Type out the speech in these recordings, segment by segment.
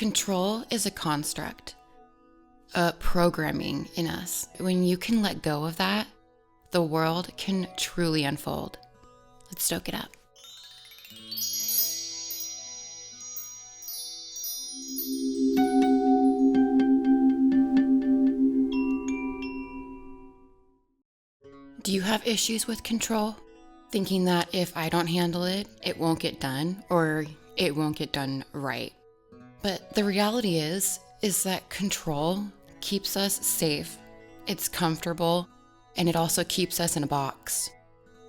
Control is a construct, a programming in us. When you can let go of that, the world can truly unfold. Let's stoke it up. Do you have issues with control? Thinking that if I don't handle it, it won't get done, or it won't get done right. But the reality is that control keeps us safe, it's comfortable, and it also keeps us in a box.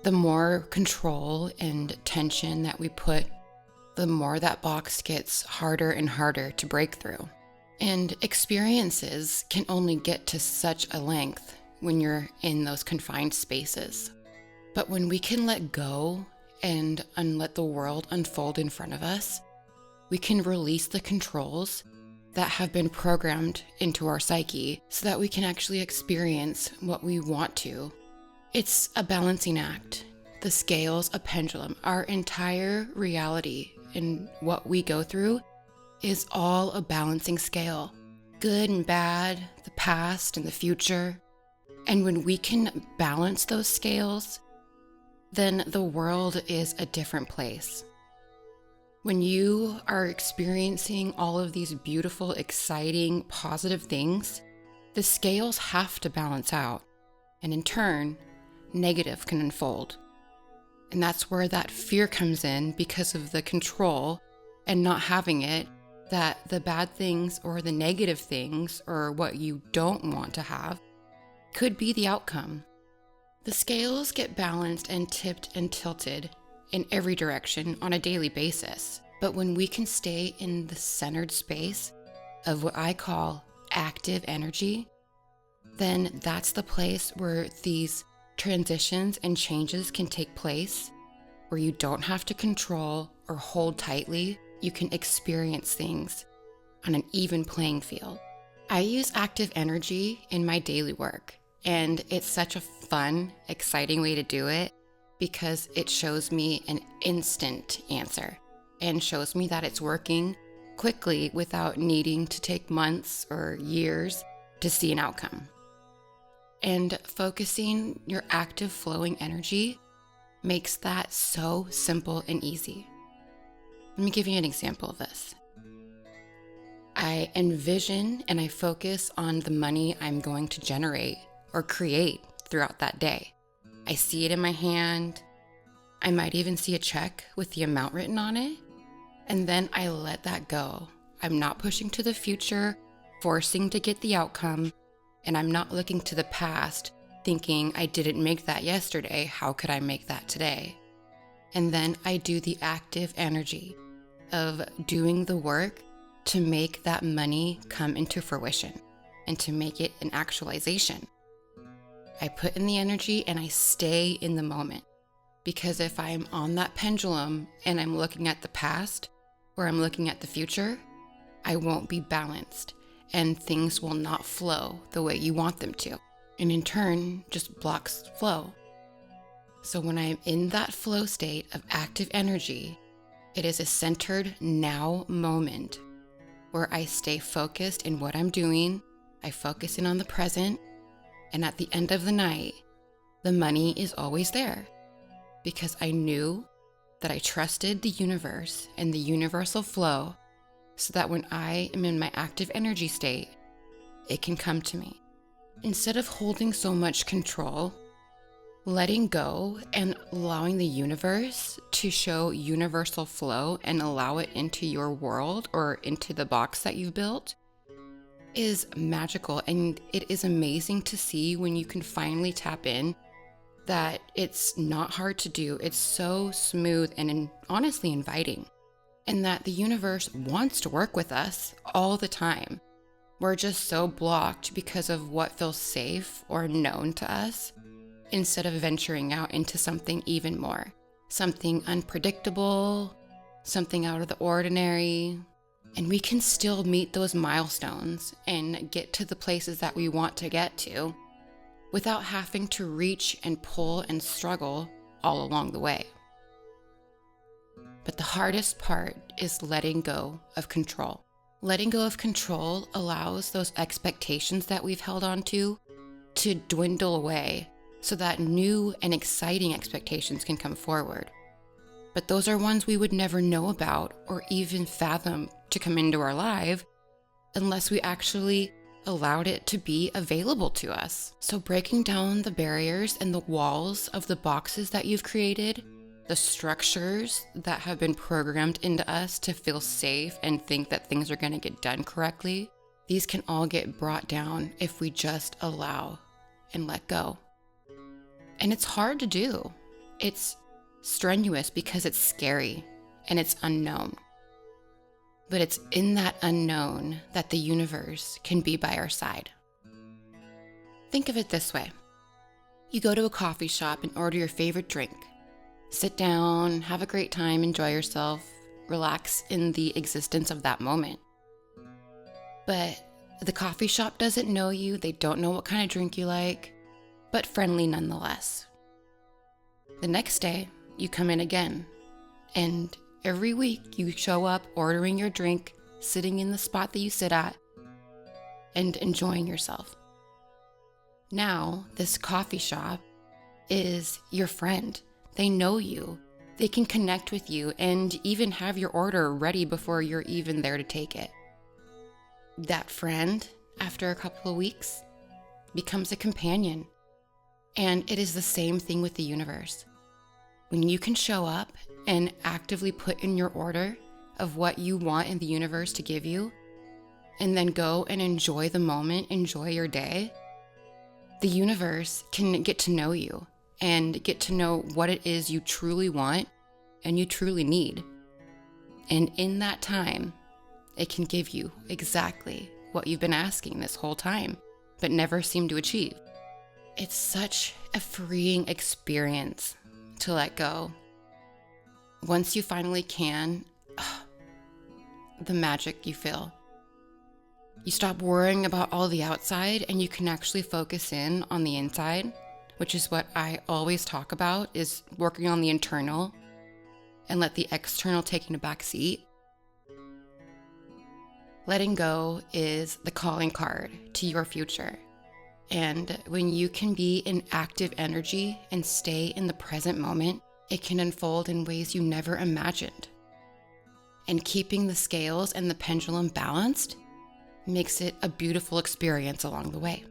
The more control and tension that we put, the more that box gets harder and harder to break through. And experiences can only get to such a length when you're in those confined spaces. But when we can let go and let the world unfold in front of us, we can release the controls that have been programmed into our psyche so that we can actually experience what we want to. It's a balancing act. The scale's a pendulum. Our entire reality and what we go through is all a balancing scale. Good and bad, the past and the future. And when we can balance those scales, then the world is a different place. When you are experiencing all of these beautiful, exciting, positive things, the scales have to balance out. And in turn, negative can unfold. And that's where that fear comes in because of the control and not having it, that the bad things or the negative things or what you don't want to have could be the outcome. The scales get balanced and tipped and tilted in every direction on a daily basis. But when we can stay in the centered space of what I call active energy, then that's the place where these transitions and changes can take place, where you don't have to control or hold tightly. You can experience things on an even playing field. I use active energy in my daily work, and it's such a fun, exciting way to do it because it shows me an instant answer and shows me that it's working quickly without needing to take months or years to see an outcome. And focusing your active flowing energy makes that so simple and easy. Let me give you an example of this. I envision and I focus on the money I'm going to generate or create throughout that day. I see it in my hand. I might even see a check with the amount written on it. And then I let that go. I'm not pushing to the future, forcing to get the outcome. And I'm not looking to the past, thinking I didn't make that yesterday. How could I make that today? And then I do the active energy of doing the work to make that money come into fruition and to make it an actualization. I put in the energy and I stay in the moment. Because if I'm on that pendulum and I'm looking at the past or I'm looking at the future, I won't be balanced and things will not flow the way you want them to. And in turn, just blocks flow. So when I'm in that flow state of active energy, it is a centered now moment where I stay focused in what I'm doing. I focus in on the present. And at the end of the night, the money is always there because I knew that I trusted the universe and the universal flow so that when I am in my active energy state, it can come to me. Instead of holding so much control, letting go and allowing the universe to show universal flow and allow it into your world or into the box that you've built is magical. And it is amazing to see when you can finally tap in that it's not hard to do. It's so smooth and honestly inviting. And that the universe wants to work with us all the time. We're just so blocked because of what feels safe or known to us instead of venturing out into something even more. Something unpredictable, something out of the ordinary. And we can still meet those milestones and get to the places that we want to get to without having to reach and pull and struggle all along the way. But the hardest part is letting go of control. Letting go of control allows those expectations that we've held on to dwindle away so that new and exciting expectations can come forward. But those are ones we would never know about or even fathom to come into our life unless we actually allowed it to be available to us. So breaking down the barriers and the walls of the boxes that you've created, the structures that have been programmed into us to feel safe and think that things are going to get done correctly, these can all get brought down if we just allow and let go. And it's hard to do. It's strenuous because it's scary and it's unknown. But it's in that unknown that the universe can be by our side. Think of it this way. You go to a coffee shop and order your favorite drink. Sit down, have a great time, enjoy yourself, relax in the existence of that moment. But the coffee shop doesn't know you, they don't know what kind of drink you like, but friendly nonetheless. The next day, you come in again, and every week you show up ordering your drink, sitting in the spot that you sit at, and enjoying yourself. Now, this coffee shop is your friend. They know you. They can connect with you and even have your order ready before you're even there to take it. That friend, after a couple of weeks, becomes a companion. And it is the same thing with the universe. When you can show up and actively put in your order of what you want in the universe to give you, and then go and enjoy the moment, enjoy your day, the universe can get to know you and get to know what it is you truly want and you truly need. And in that time, it can give you exactly what you've been asking this whole time, but never seemed to achieve. It's such a freeing experience to let go. Once you finally can, the magic you feel. You stop worrying about all the outside and you can actually focus in on the inside, which is what I always talk about, is working on the internal and let the external taking a back seat. Letting go is the calling card to your future. And when you can be in active energy and stay in the present moment, it can unfold in ways you never imagined. And keeping the scales and the pendulum balanced makes it a beautiful experience along the way.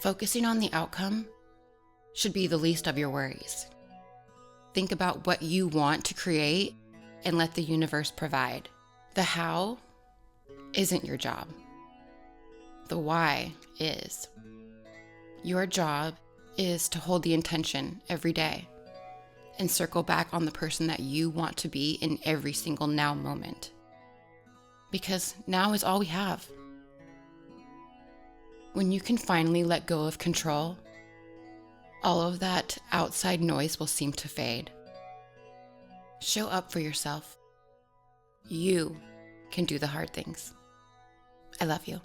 Focusing on the outcome should be the least of your worries. Think about what you want to create and let the universe provide. The how isn't your job. The why is. Your job is to hold the intention every day and circle back on the person that you want to be in every single now moment. Because now is all we have. When you can finally let go of control, all of that outside noise will seem to fade. Show up for yourself. You can do the hard things. I love you.